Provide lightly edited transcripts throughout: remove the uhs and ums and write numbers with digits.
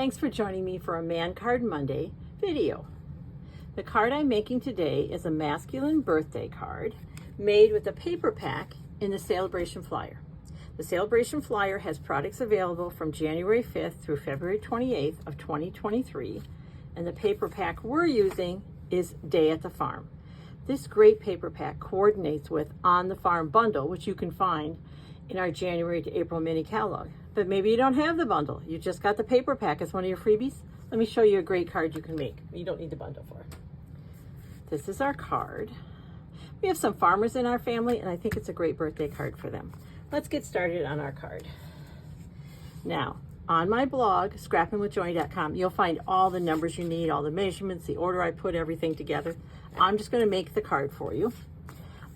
Thanks for joining me for a Man Card Monday video. The card I'm making today is a masculine birthday card made with a paper pack in the Celebration Flyer. The Celebration Flyer has products available from January 5th through February 28th of 2023, and the paper pack we're using is Day at the Farm. This great paper pack coordinates with On the Farm bundle, which you can find in our January to April mini catalog. But maybe you don't have the bundle. You just got the paper pack as one of your freebies. Let me show you a great card you can make. You don't need the bundle for it. This is our card. We have some farmers in our family, and I think it's a great birthday card for them. Let's get started on our card. Now, on my blog, scrappingwithjoanie.com, you'll find all the numbers you need, all the measurements, the order I put everything together. I'm just going to make the card for you.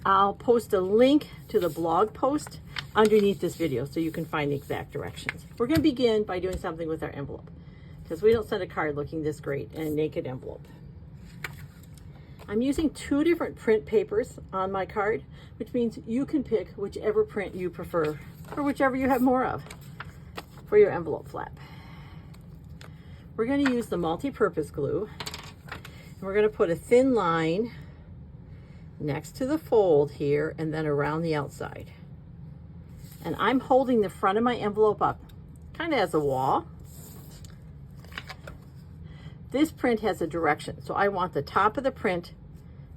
I'll post a link to the blog post underneath this video so you can find the exact directions. We're going to begin by doing something with our envelope because we don't send a card looking this great in a naked envelope. I'm using two different print papers on my card, which means you can pick whichever print you prefer or whichever you have more of for your envelope flap. We're going to use the multi-purpose glue, and we're going to put a thin line next to the fold here and then around the outside. And I'm holding the front of my envelope up kind of as a wall. This print has a direction, so I want the top of the print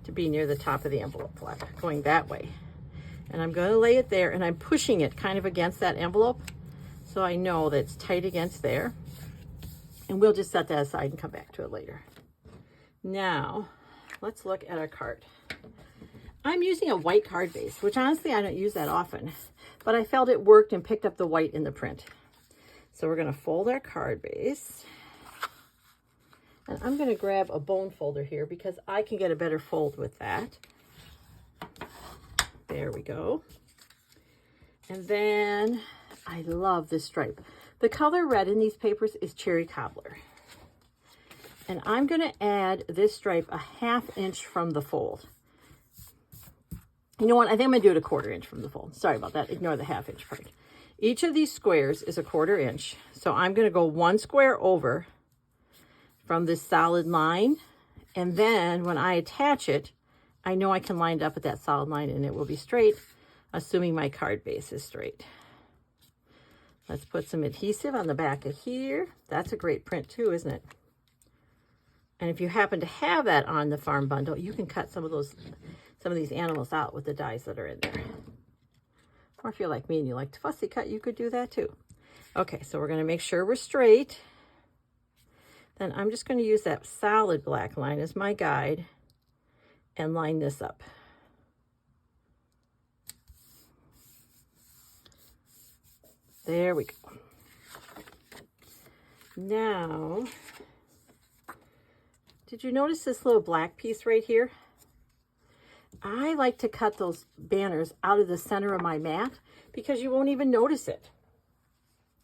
to be near the top of the envelope flap, going that way. And I'm going to lay it there, and I'm pushing it kind of against that envelope so I know that it's tight against there. And we'll just set that aside and come back to it later. Now, let's look at our card. I'm using a white card base, which honestly I don't use that often, but I felt it worked and picked up the white in the print. So we're going to fold our card base. And I'm going to grab a bone folder here because I can get a better fold with that. There we go. And then I love this stripe. The color red in these papers is Cherry Cobbler. And I'm going to add this stripe a 1/2 inch from the fold. You know what? I think I'm going to do it a 1/4 inch from the fold. Sorry about that. Ignore the 1/2 inch part. Each of these squares is a 1/4 inch. So I'm going to go one square over from this solid line. And then when I attach it, I know I can line it up at that solid line and it will be straight, assuming my card base is straight. Let's put some adhesive on the back of here. That's a great print too, isn't it? And if you happen to have that On the Farm bundle, you can cut some of these animals out with the dies that are in there. Or if you're like me and you like to fussy cut, you could do that too. Okay, so we're going to make sure we're straight. Then I'm just going to use that solid black line as my guide and line this up. There we go. Now, did you notice this little black piece right here? I like to cut those banners out of the center of my mat because you won't even notice it.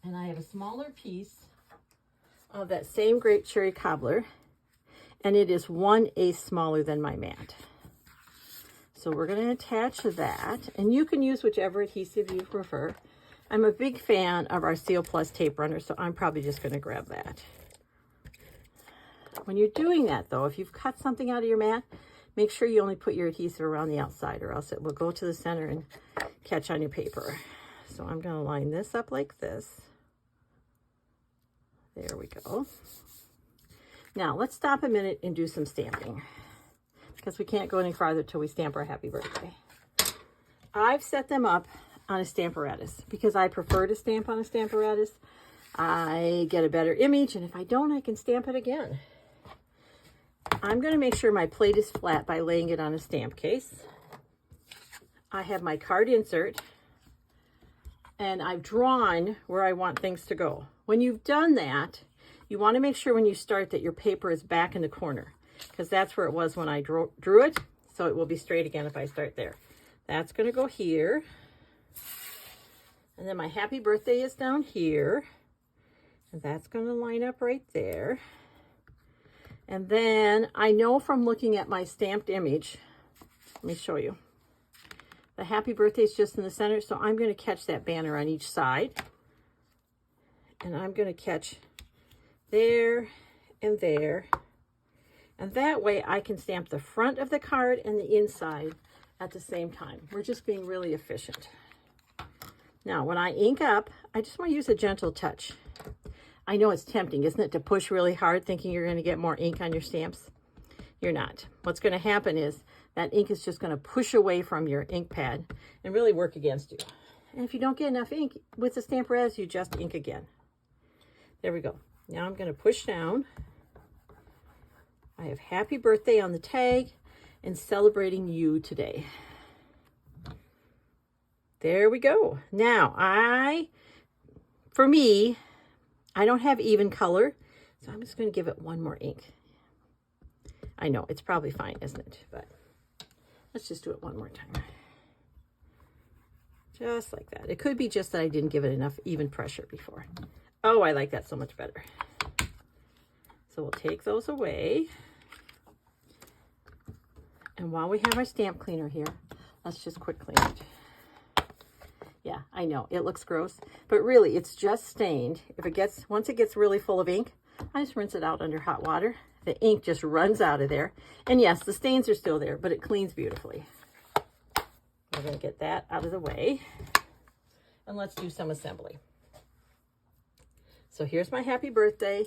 And I have a smaller piece of that same Great Cherry Cobbler, and it is 1/8 smaller than my mat. So we're going to attach that, and you can use whichever adhesive you prefer. I'm a big fan of our Seal Plus tape runner, so I'm probably just going to grab that. When you're doing that, though, if you've cut something out of your mat, make sure you only put your adhesive around the outside, or else it will go to the center and catch on your paper. So I'm going to line this up like this. There we go. Now, let's stop a minute and do some stamping, because we can't go any farther till we stamp our happy birthday. I've set them up on a Stamparatus because I prefer to stamp on a Stamparatus. I get a better image, and if I don't, I can stamp it again. I'm going to make sure my plate is flat by laying it on a stamp case. I have my card insert, and I've drawn where I want things to go. When you've done that, you want to make sure when you start that your paper is back in the corner, because that's where it was when I drew it, so it will be straight again if I start there. That's going to go here. And then my happy birthday is down here, and that's going to line up right there. And then I know from looking at my stamped image, let me show you. The happy birthday is just in the center, so I'm going to catch that banner on each side. And I'm going to catch there and there. And that way I can stamp the front of the card and the inside at the same time. We're just being really efficient. Now, when I ink up, I just want to use a gentle touch. I know it's tempting, isn't it, to push really hard thinking you're going to get more ink on your stamps? You're not. What's going to happen is that ink is just going to push away from your ink pad and really work against you. And if you don't get enough ink with the Stamp Res, you just ink again. There we go. Now I'm going to push down. I have happy birthday on the tag and celebrating you today. There we go. Now, for me, I don't have even color, so I'm just going to give it one more ink. I know, it's probably fine, isn't it? But let's just do it one more time. Just like that. It could be just that I didn't give it enough even pressure before. Oh, I like that so much better. So we'll take those away. And while we have our stamp cleaner here, let's just quick clean it. Yeah, I know, it looks gross, but really it's just stained. Once it gets really full of ink, I just rinse it out under hot water. The ink just runs out of there. And yes, the stains are still there, but it cleans beautifully. We're going to get that out of the way. And let's do some assembly. So here's my happy birthday.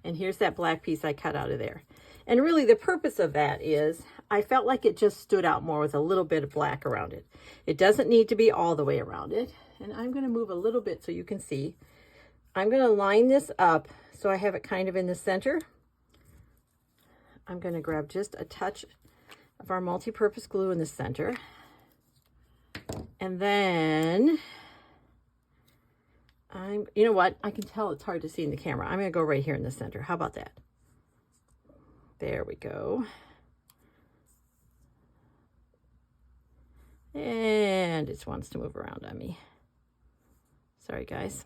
And here's that black piece I cut out of there. And really the purpose of that is I felt like it just stood out more with a little bit of black around it. It doesn't need to be all the way around it. And I'm going to move a little bit so you can see. I'm going to line this up so I have it kind of in the center. I'm going to grab just a touch of our multi-purpose glue in the center. And then, you know what? I can tell it's hard to see in the camera. I'm going to go right here in the center. How about that? There we go. And it wants to move around on me. Sorry, guys.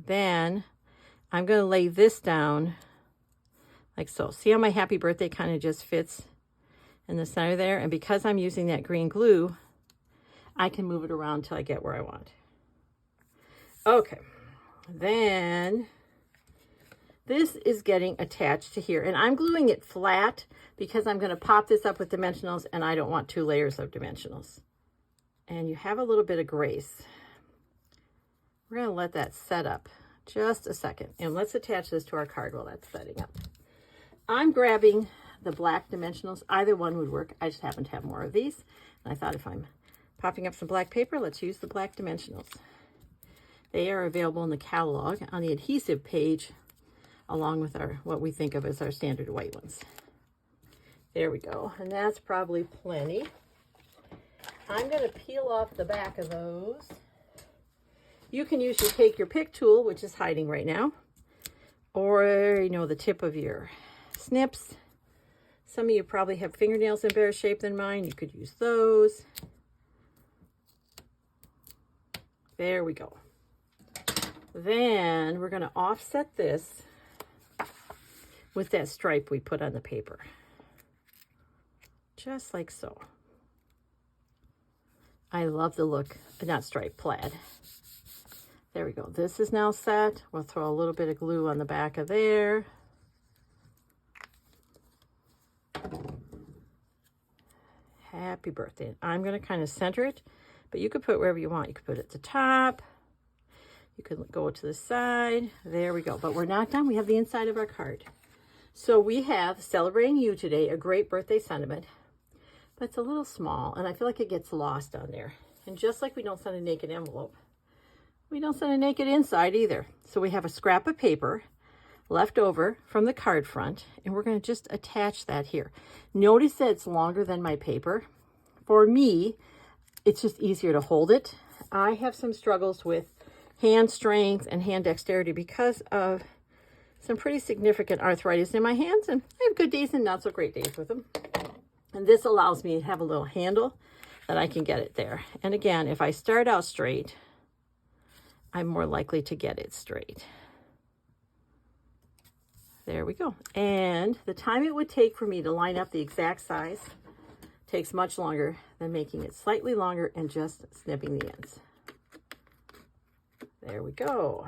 Then I'm going to lay this down like so. See how my happy birthday kind of just fits in the center there? And because I'm using that green glue, I can move it around till I get where I want. Okay. Then this is getting attached to here. And I'm gluing it flat because I'm going to pop this up with dimensionals and I don't want 2 layers of dimensionals. And you have a little bit of grace. We're going to let that set up just a second. And let's attach this to our card while that's setting up. I'm grabbing the black dimensionals. Either one would work. I just happen to have more of these. And I thought if I'm popping up some black paper, let's use the black dimensionals. They are available in the catalog on the adhesive page, along with our what we think of as our standard white ones. There we go. And that's probably plenty. I'm going to peel off the back of those. You can use your take your pick tool, which is hiding right now, or, you know, the tip of your snips. Some of you probably have fingernails in better shape than mine. You could use those. There we go. Then we're going to offset this with that stripe we put on the paper. Just like so. I love the look, not stripe, plaid. There we go. This is now set. We'll throw a little bit of glue on the back of there. Happy birthday. I'm going to kind of center it, but you could put it wherever you want. You could put it at the top. You could go to the side. There we go. But we're not done. We have the inside of our card. So we have celebrating you today, a great birthday sentiment, but it's a little small and I feel like it gets lost on there. And just like we don't send a naked envelope, we don't send a naked inside either. So we have a scrap of paper left over from the card front, and we're going to just attach that here. Notice that it's longer than my paper. For me, it's just easier to hold it. I have some struggles with hand strength and hand dexterity because of some pretty significant arthritis in my hands, and I have good days and not so great days with them. And this allows me to have a little handle that I can get it there. And again, if I start out straight, I'm more likely to get it straight. There we go. And the time it would take for me to line up the exact size takes much longer than making it slightly longer and just snipping the ends. There we go.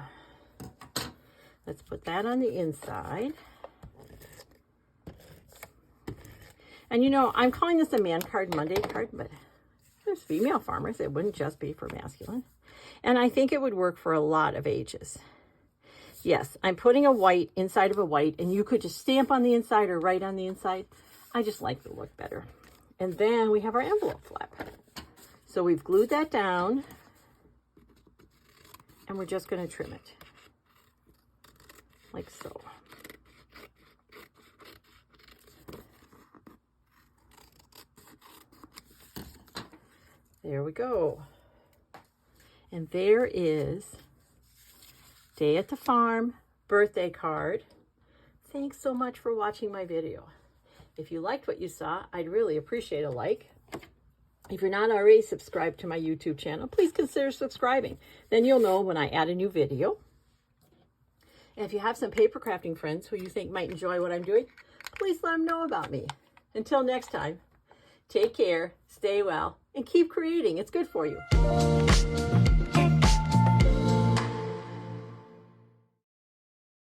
Let's put that on the inside. And you know, I'm calling this a Man Card Monday card, but there's female farmers. It wouldn't just be for masculine. And I think it would work for a lot of ages. Yes, I'm putting a white inside of a white, and you could just stamp on the inside or write on the inside. I just like the look better. And then we have our envelope flap. So we've glued that down, and we're just going to trim it like so. There we go. And there is Day at the Farm birthday card. Thanks so much for watching my video. If you liked what you saw, I'd really appreciate a like. If you're not already subscribed to my YouTube channel, please consider subscribing. Then you'll know when I add a new video. And if you have some paper crafting friends who you think might enjoy what I'm doing, please let them know about me. Until next time, take care, stay well, and keep creating. It's good for you.